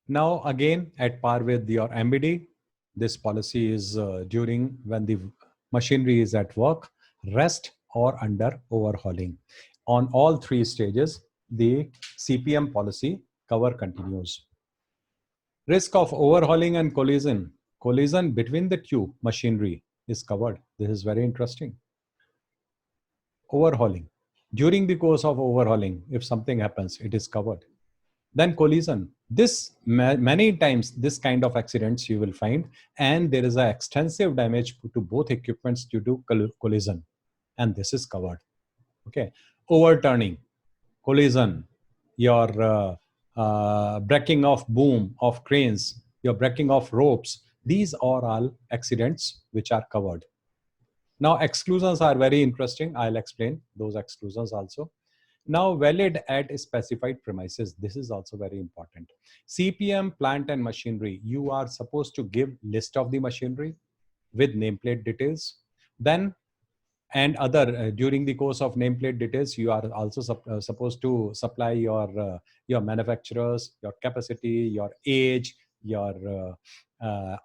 Now, again, at par with your MBD, this policy is during when the machinery is at work, rest, or under overhauling. On all three stages, the CPM policy cover continues. Risk of overhauling and collision. Collision between the two machinery is covered. This is very interesting. Overhauling. During the course of overhauling, if something happens, it is covered. Then collision. This many times this kind of accidents you will find, and there is a extensive damage to both equipments due to collision, and this is covered. Okay. Overturning, collision, your breaking of boom of cranes, your breaking of ropes, these are all accidents which are covered. Now exclusions are very interesting. I'll explain those exclusions also. Now, valid at specified premises. This is also very important. CPM, plant and machinery. You are supposed to give list of the machinery with nameplate details. Then, and other during the course of nameplate details, you are also supposed to supply your manufacturers, your capacity, your age, your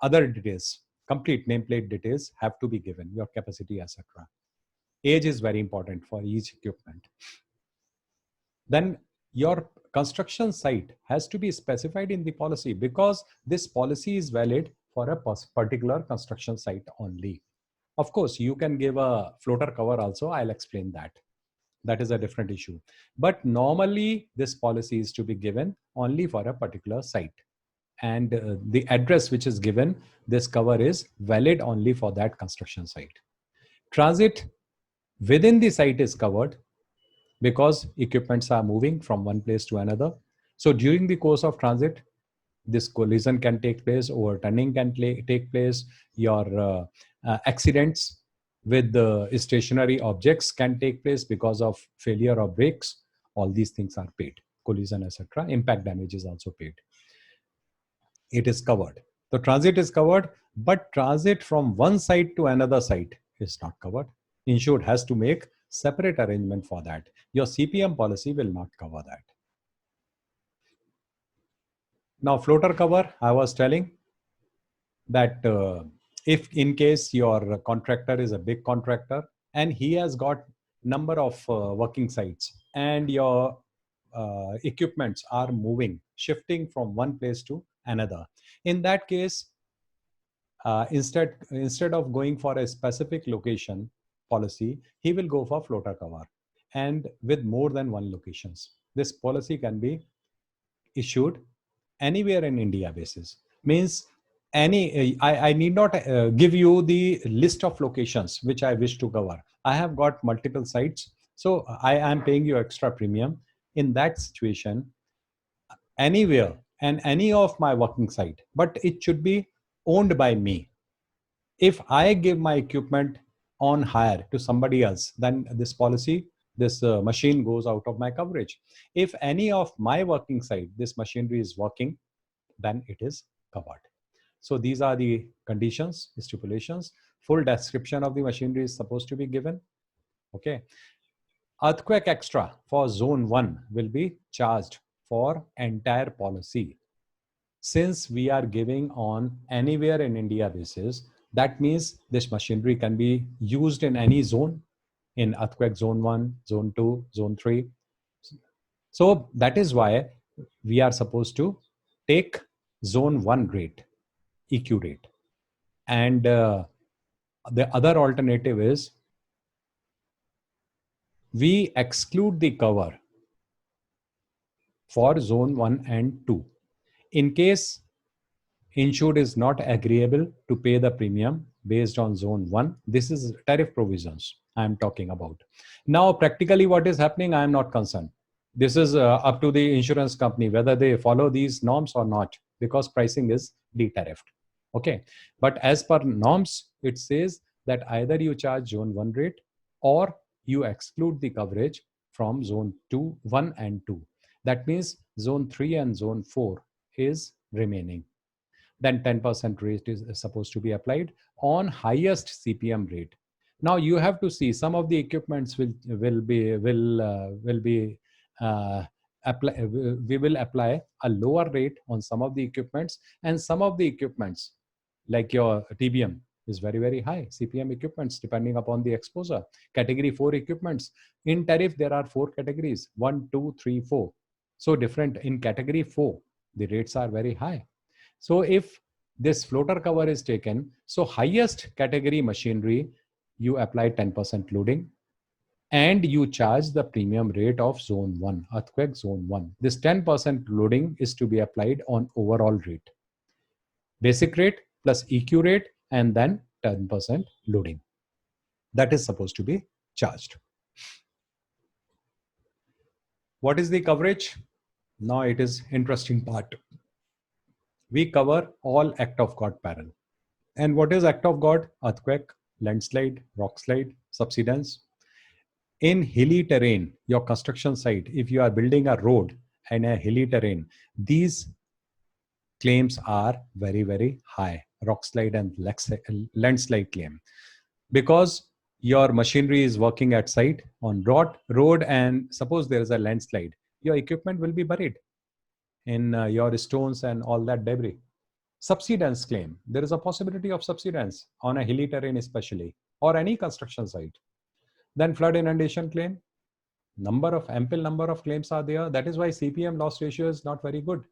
other details. Complete nameplate details have to be given. Your capacity, etc. Age is very important for each equipment. Then your construction site has to be specified in the policy, because this policy is valid for a particular construction site only. Of course, you can give a floater cover also. I'll explain that. That is a different issue. But normally, this policy is to be given only for a particular site. And the address which is given, this cover is valid only for that construction site. Transit within the site is covered, because equipments are moving from one place to another. So during the course of transit, this collision can take place, overturning can take place, your accidents with the stationary objects can take place because of failure of brakes. All these things are paid. Collision, etc. Impact damage is also paid. It is covered. The transit is covered, but transit from one site to another site is not covered. Insured has to make separate arrangement for that. Your CPM policy will not cover that. Now, floater cover, I was telling that if in case your contractor is a big contractor and he has got number of working sites, and your equipments are moving, shifting from one place to another, in that case, instead of going for a specific location policy, he will go for floater cover, and with more than one locations. This policy can be issued anywhere in India basis. Means I need not give you the list of locations which I wish to cover. I have got multiple sites, so I am paying you extra premium. In that situation, anywhere and any of my working site, but it should be owned by me. If I give my equipment on hire to somebody else, then this policy, this machine goes out of my coverage. If any of my working site, this machinery is working, then it is covered. So these are the conditions, stipulations. Full description of the machinery is supposed to be given. Okay. Earthquake extra for zone 1 will be charged for entire policy. Since we are giving on anywhere in India basis, that means this machinery can be used in any zone, in earthquake zone 1, zone 2, zone 3. So that is why we are supposed to take zone 1 rate, EQ rate. And the other alternative is we exclude the cover for zone 1 and 2. In case insured is not agreeable to pay the premium based on zone 1, this is tariff provisions I am talking about. Now, practically what is happening, I am not concerned. This is up to the insurance company whether they follow these norms or not, because pricing is de-tariffed. Okay, but as per norms, it says that either you charge zone 1 rate or you exclude the coverage from zone 2, 1 and 2. That means zone 3 and zone 4 is remaining. Then 10% rate is supposed to be applied on highest CPM rate. Now you have to see some of the equipments will be we will apply a lower rate on some of the equipments, and some of the equipments like your TBM is very, very high. CPM equipments, depending upon the exposure. Category 4 equipments. In tariff, there are 4 categories, 1, 2, 3, 4. So different. In category 4, the rates are very high. So if this floater cover is taken, so highest category machinery, you apply 10% loading, and you charge the premium rate of zone 1, earthquake zone 1. This 10% loading is to be applied on overall rate. Basic rate plus EQ rate, and then 10% loading. That is supposed to be charged. What is the coverage? Now it is interesting part. We cover all act of God peril. And what is act of God? Earthquake, landslide, rock slide, subsidence. In hilly terrain, your construction site, if you are building a road and a hilly terrain, these claims are very, very high. Rock slide and landslide claim. Because your machinery is working at site on road, and suppose there is a landslide, your equipment will be buried in your stones and all that debris. Subsidence claim. There is a possibility of subsidence on a hilly terrain especially, or any construction site. Then flood inundation claim. Ample number of claims are there. That is why CPM loss ratio is not very good.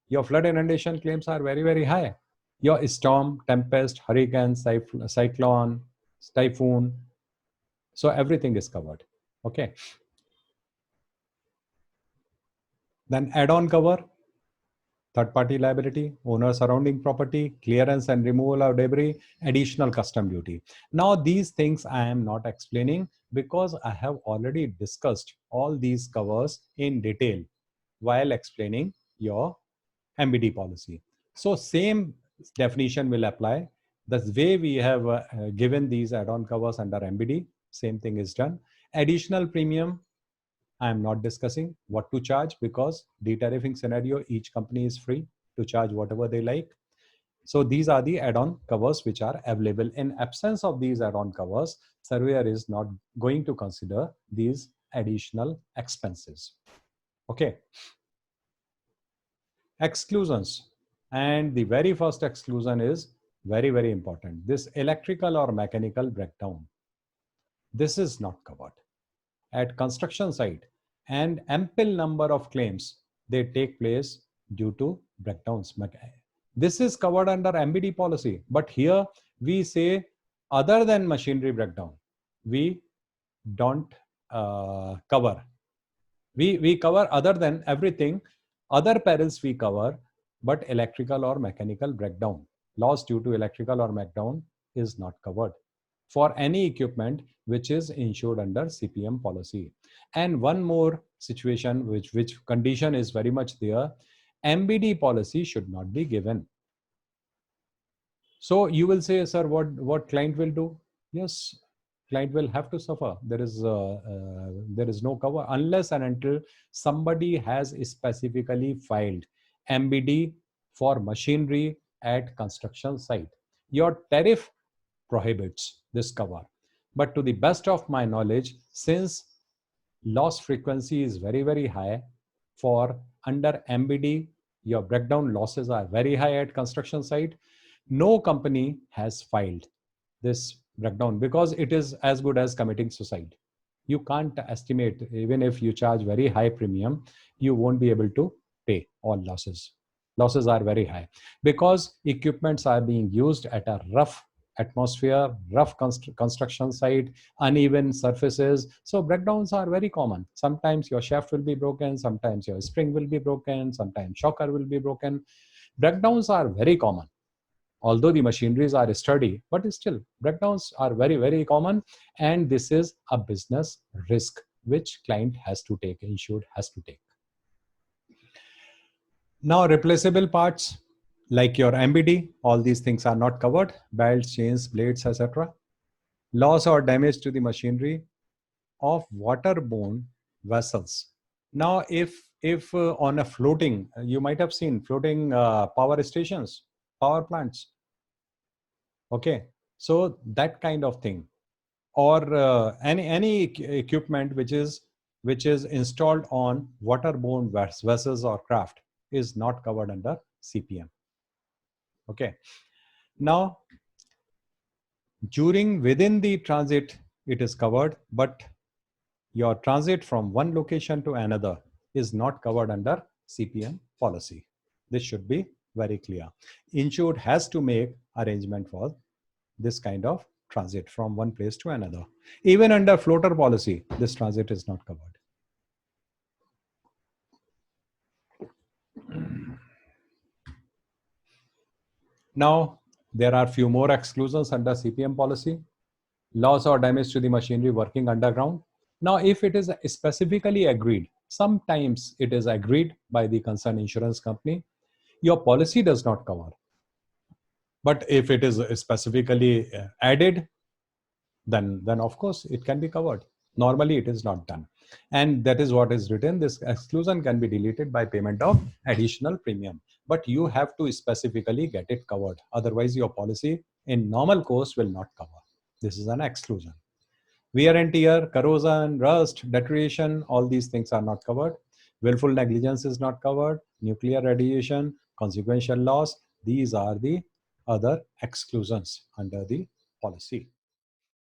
Your flood inundation claims are very, very high. Your storm, tempest, hurricane, cyclone, typhoon. So everything is covered. Okay. Then add-on cover, third-party liability, owner surrounding property, clearance and removal of debris, additional custom duty. Now these things I am not explaining because I have already discussed all these covers in detail while explaining your MBD policy. So same definition will apply. The way we have given these add-on covers under MBD, same thing is done. Additional premium, I am not discussing what to charge because de-tariffing scenario, each company is free to charge whatever they like. So these are the add-on covers which are available. In absence of these add-on covers, surveyor is not going to consider these additional expenses. Okay. Exclusions. And the very first exclusion is very, very important. This electrical or mechanical breakdown. This is not covered. At construction site, and ample number of claims, they take place due to breakdowns. This is covered under MBD policy. But here we say other than machinery breakdown, we don't cover. We cover other than everything. Other perils we cover, but electrical or mechanical breakdown, loss due to electrical or breakdown is not covered for any equipment which is insured under CPM policy. And one more situation which condition is very much there, MBD policy should not be given. So you will say, sir, what client will do? Yes, client will have to suffer. There is no cover unless and until somebody has specifically filed MBD for machinery at construction site. Your tariff prohibits this cover. But to the best of my knowledge, since loss frequency is very, very high for under MBD, your breakdown losses are very high at construction site, no company has filed this breakdown because it is as good as committing suicide. You can't estimate, even if you charge very high premium, you won't be able to pay all losses. Losses are very high because equipments are being used at a rough atmosphere, rough construction site, uneven surfaces. So breakdowns are very common. Sometimes your shaft will be broken, sometimes your spring will be broken, sometimes shocker will be broken. Breakdowns are very common. Although the machineries are sturdy, but still breakdowns are very, very common. And this is a business risk which client has to take, insured has to take. Now, replaceable parts like your MBD, all these things are not covered. Belts, chains, blades, etc. Loss or damage to the machinery of waterborne vessels. Now, if on a floating, you might have seen floating power stations, power plants. Okay, so that kind of thing, or any equipment which is which is installed on waterborne vessels or craft is not covered under CPM. Okay. Now, within the transit, it is covered, but your transit from one location to another is not covered under CPM policy. This should be very clear. Insured has to make arrangement for this kind of transit from one place to another. Even under floater policy, this transit is not covered. Now, there are few more exclusions under CPM policy. Loss or damage to the machinery working underground. Now, if it is specifically agreed, sometimes it is agreed by the concerned insurance company, your policy does not cover. But if it is specifically added, then of course it can be covered. Normally it is not done. And that is what is written. This exclusion can be deleted by payment of additional premium. But you have to specifically get it covered. Otherwise, your policy in normal course will not cover. This is an exclusion. Wear and tear, corrosion, rust, deterioration, all these things are not covered. Willful negligence is not covered. Nuclear radiation, consequential loss, these are the other exclusions under the policy.